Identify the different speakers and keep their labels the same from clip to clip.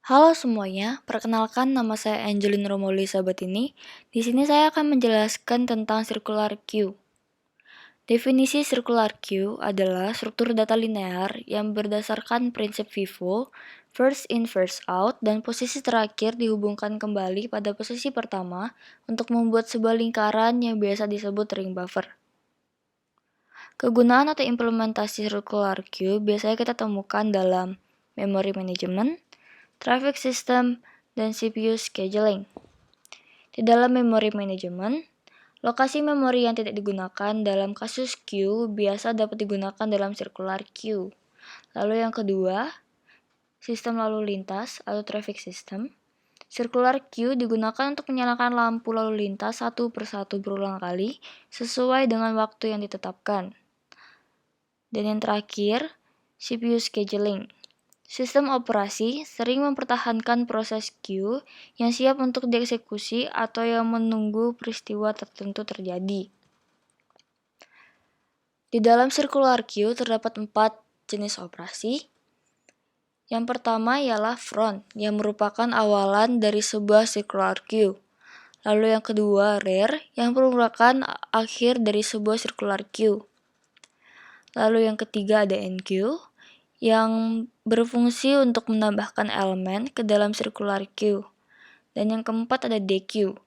Speaker 1: Halo semuanya, perkenalkan nama saya Angelin Romoli Sabatini. Di sini saya akan menjelaskan tentang circular queue. Definisi circular queue adalah struktur data linear yang berdasarkan prinsip FIFO, first in first out, dan posisi terakhir dihubungkan kembali pada posisi pertama untuk membuat sebuah lingkaran yang biasa disebut ring buffer. Kegunaan atau implementasi circular queue biasanya kita temukan dalam memory management, traffic system, dan CPU scheduling. Di dalam memory management, lokasi memori yang tidak digunakan dalam kasus queue biasa dapat digunakan dalam circular queue. Lalu yang kedua, sistem lalu lintas atau traffic system. Circular queue digunakan untuk menyalakan lampu lalu lintas satu persatu berulang kali sesuai dengan waktu yang ditetapkan. Dan yang terakhir, CPU scheduling. Sistem operasi sering mempertahankan proses queue yang siap untuk dieksekusi atau yang menunggu peristiwa tertentu terjadi. Di dalam circular queue terdapat 4 jenis operasi. Yang pertama ialah front, yang merupakan awalan dari sebuah circular queue. Lalu yang kedua, rear, yang merupakan akhir dari sebuah circular queue. Lalu yang ketiga ada enqueue, yang berfungsi untuk menambahkan elemen ke dalam circular queue. Dan yang keempat ada dequeue,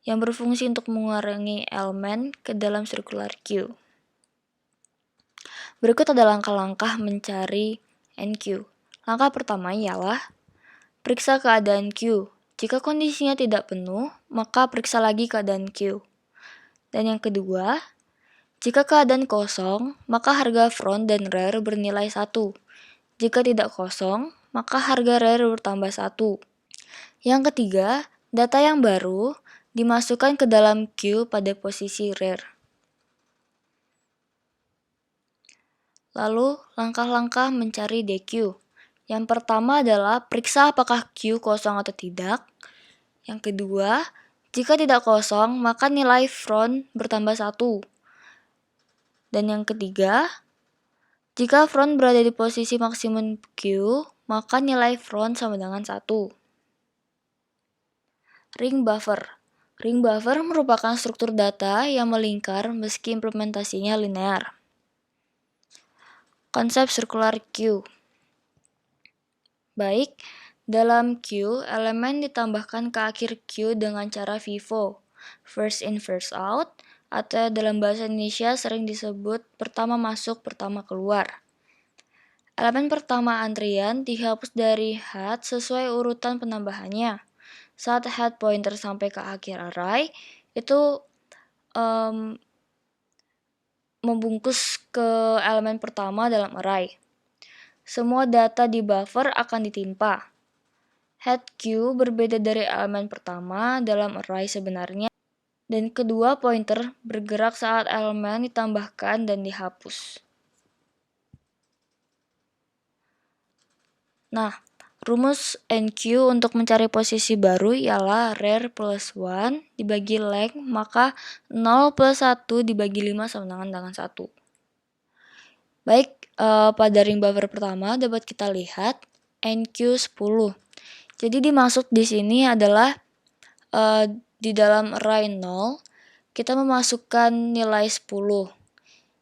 Speaker 1: yang berfungsi untuk mengurangi elemen ke dalam circular queue. Berikut ada langkah-langkah mencari enqueue. Langkah pertama ialah periksa keadaan queue. Jika kondisinya tidak penuh, maka periksa lagi keadaan queue. Dan yang kedua, jika keadaan kosong, maka harga front dan rear bernilai 1. Jika tidak kosong, maka harga rear bertambah 1. Yang ketiga, data yang baru dimasukkan ke dalam queue pada posisi rear. Lalu, langkah-langkah mencari dequeue. Yang pertama adalah periksa apakah queue kosong atau tidak. Yang kedua, jika tidak kosong, maka nilai front bertambah 1. Dan yang ketiga, jika front berada di posisi maksimum queue, maka nilai front sama dengan 1. Ring buffer. Ring buffer merupakan struktur data yang melingkar meski implementasinya linear. Konsep circular queue. Baik, dalam queue, elemen ditambahkan ke akhir queue dengan cara FIFO, first in first out, atau dalam bahasa Indonesia sering disebut pertama masuk, pertama keluar. Elemen pertama antrian dihapus dari head sesuai urutan penambahannya. Saat head pointer sampai ke akhir array, itu membungkus ke elemen pertama dalam array. Semua data di buffer akan ditimpa. Head queue berbeda dari elemen pertama dalam array sebenarnya, dan kedua pointer bergerak saat elemen ditambahkan dan dihapus. Nah, rumus enqueue untuk mencari posisi baru ialah rear plus 1 dibagi length, maka 0 plus 1 dibagi 5 sama dengan 1. Baik, pada ring buffer pertama dapat kita lihat enqueue 10. Jadi dimaksud di sini adalah di dalam array 0, kita memasukkan nilai 10.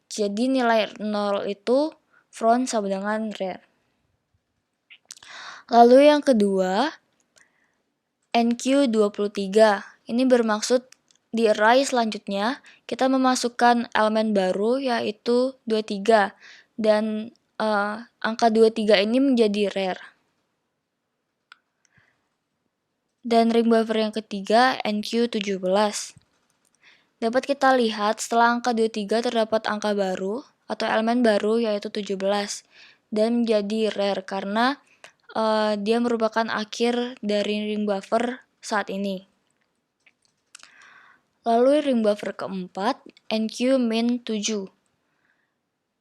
Speaker 1: Jadi nilai 0 itu front sama dengan rear. Lalu yang kedua, enqueue 23. Ini bermaksud di array selanjutnya kita memasukkan elemen baru yaitu 23 dan angka 23 ini menjadi rear. Dan ring buffer yang ketiga, enqueue 17. Dapat kita lihat setelah angka 23 terdapat angka baru atau elemen baru yaitu 17 dan menjadi rear karena dia merupakan akhir dari ring buffer saat ini. Lalu ring buffer keempat, enqueue min 7.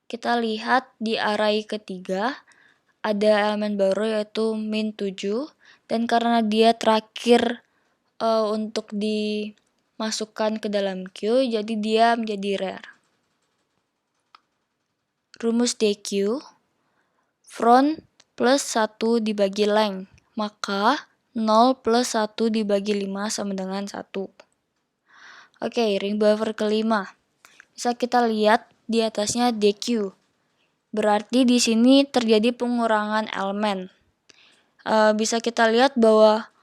Speaker 1: Kita lihat di array ketiga ada elemen baru yaitu min 7 dan karena dia terakhir untuk dimasukkan ke dalam queue, jadi dia menjadi rear. Rumus dequeue, front plus 1 dibagi length, maka 0 plus 1 dibagi 5 sama dengan 1. Oke, ring buffer kelima. Bisa kita lihat di atasnya DQ. Berarti di sini terjadi pengurangan elemen. Bisa kita lihat bahwa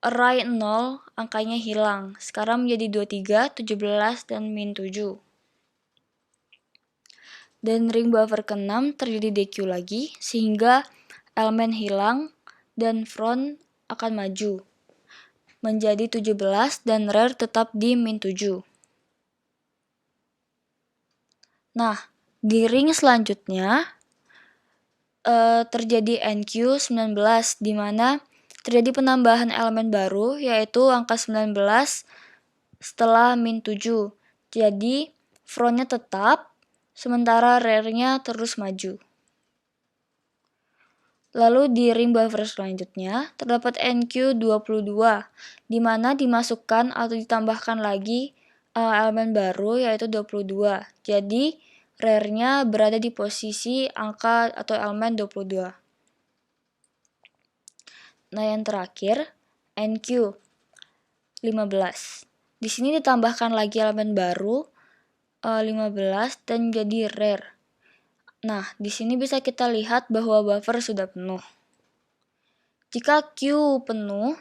Speaker 1: array 0 angkanya hilang. Sekarang menjadi 23, 17, dan min 7. Dan ring buffer ke-6 terjadi DQ lagi, sehingga elemen hilang dan front akan maju menjadi 17 dan rear tetap di min 7. Nah, di ring selanjutnya terjadi NQ19, di mana terjadi penambahan elemen baru, yaitu angka 19 setelah min 7. Jadi, frontnya tetap, sementara rear-nya terus maju. Lalu di ring buffer selanjutnya, terdapat NQ22, di mana dimasukkan atau ditambahkan lagi elemen baru, yaitu 22. Jadi, rear-nya berada di posisi angka atau elemen 22. Nah, yang terakhir, NQ15. Di sini ditambahkan lagi elemen baru, 15, dan jadi rear. Nah, di sini bisa kita lihat bahwa buffer sudah penuh. Jika Q penuh,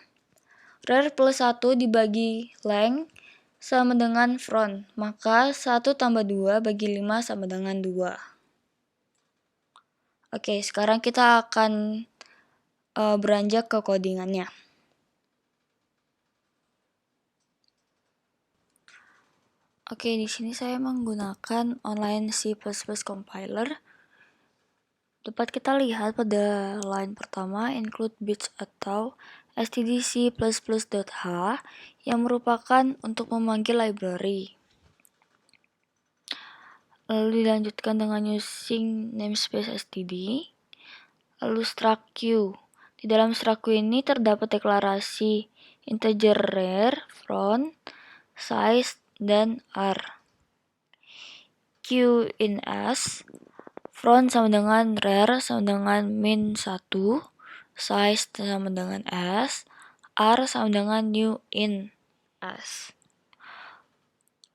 Speaker 1: rear plus 1 dibagi length sama dengan front, maka 1 tambah 2 bagi 5 sama dengan 2. Oke, sekarang kita akan beranjak ke codingannya. Oke, di sini saya menggunakan online C++ compiler. Dapat kita lihat pada line pertama include bits atau stdc++.h yang merupakan untuk memanggil library. Lalu dilanjutkan dengan using namespace std. Lalu struct q. Di dalam struct q ini terdapat deklarasi integer rear, front, size, dan r. Q in s. Front sama dengan rear sama dengan min 1, size sama dengan s, r sama dengan new in s.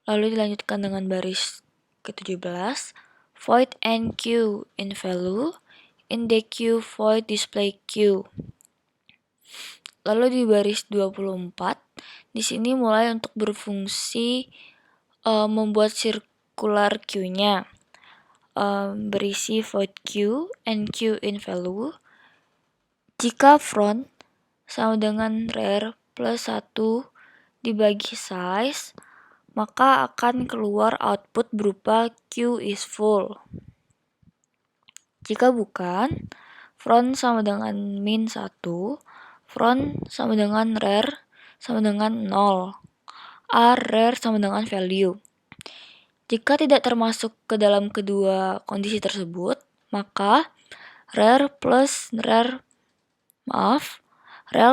Speaker 1: Lalu dilanjutkan dengan baris ke-17, void nq in value, in dq void display q. Lalu di baris 24, di sini mulai untuk berfungsi membuat circular q-nya. Berisi void q, nq in value. Jika front sama dengan rear plus 1 dibagi size, maka akan keluar output berupa q is full. Jika bukan, front sama dengan min 1, front sama dengan rear sama dengan 0, r rear sama dengan value. Jika tidak termasuk ke dalam kedua kondisi tersebut, maka rear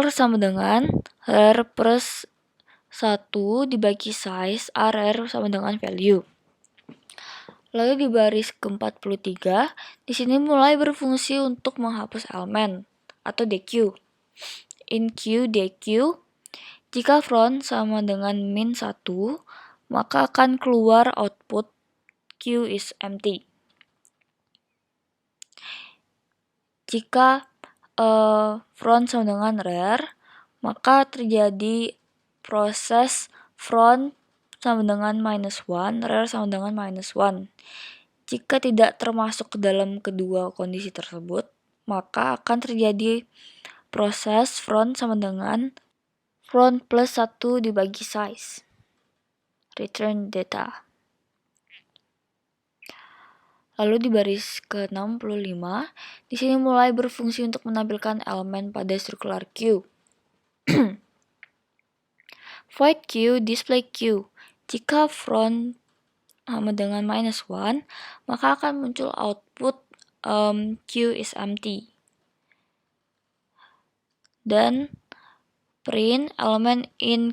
Speaker 1: sama dengan rear plus 1 dibagi size, rear sama dengan value. Lalu di baris ke-43, di sini mulai berfungsi untuk menghapus elemen atau DQ. In Q, DQ, jika front sama dengan min 1, maka akan keluar output Q is empty. Jika front sama dengan rear, maka terjadi proses front sama dengan -1, rear sama dengan -1. Jika tidak termasuk ke dalam kedua kondisi tersebut, maka akan terjadi proses front sama dengan front plus 1 dibagi size. Return data. Lalu di baris ke-65, di sini mulai berfungsi untuk menampilkan elemen pada circular Q. Void Q, display Q. Jika front sama dengan -1, maka akan muncul output Q is empty. Dan print elemen in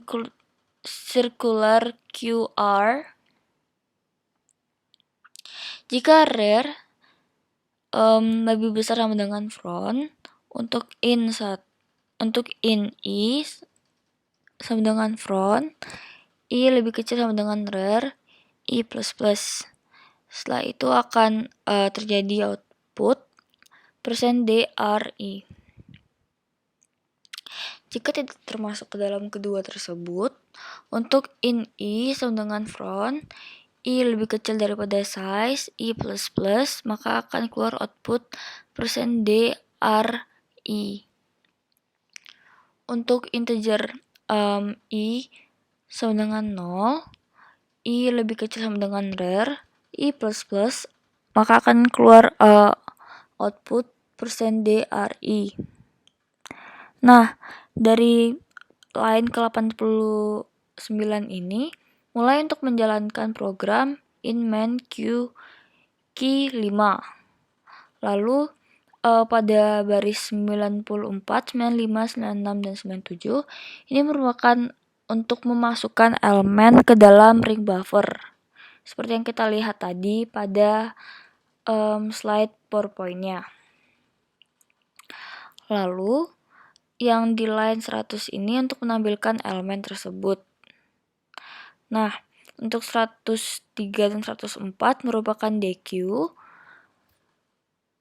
Speaker 1: circular QR. Jika rear lebih besar sama dengan front, untuk in Untuk in I sama dengan front, I lebih kecil sama dengan rear, I plus plus. Setelah itu akan terjadi output %DRI. Jika tidak termasuk ke dalam kedua tersebut, untuk in I sama dengan front, I lebih kecil daripada size, I plus plus, maka akan keluar output %DRI. Untuk integer I sama dengan 0, I lebih kecil sama dengan rear, I plus plus, maka akan keluar output %DRI. Nah, dari line ke-89 ini, mulai untuk menjalankan program in main queue key 5. Lalu pada baris 94, 95, 96, dan 97, ini merupakan untuk memasukkan elemen ke dalam ring buffer. Seperti yang kita lihat tadi pada slide PowerPoint-nya. Lalu, yang di line 100 ini untuk menampilkan elemen tersebut. Nah, untuk 103 dan 104 merupakan DQ,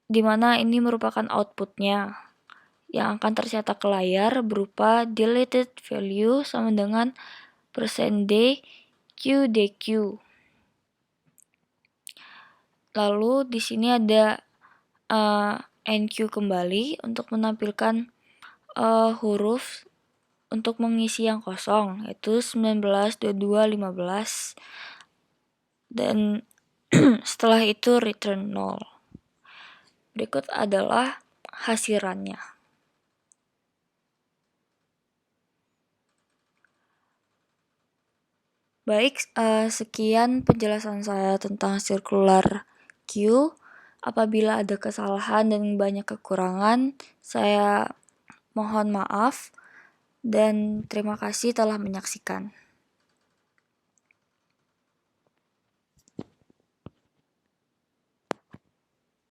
Speaker 1: di mana ini merupakan outputnya yang akan tercetak ke layar berupa deleted value sama dengan %D QDQ. Lalu di sini ada NQ kembali untuk menampilkan huruf untuk mengisi yang kosong, yaitu 19, 22, 15, dan setelah itu return 0. Berikut adalah hasilannya. Baik, sekian penjelasan saya tentang circular queue. Apabila ada kesalahan dan banyak kekurangan, saya mohon maaf dan terima kasih telah menyaksikan.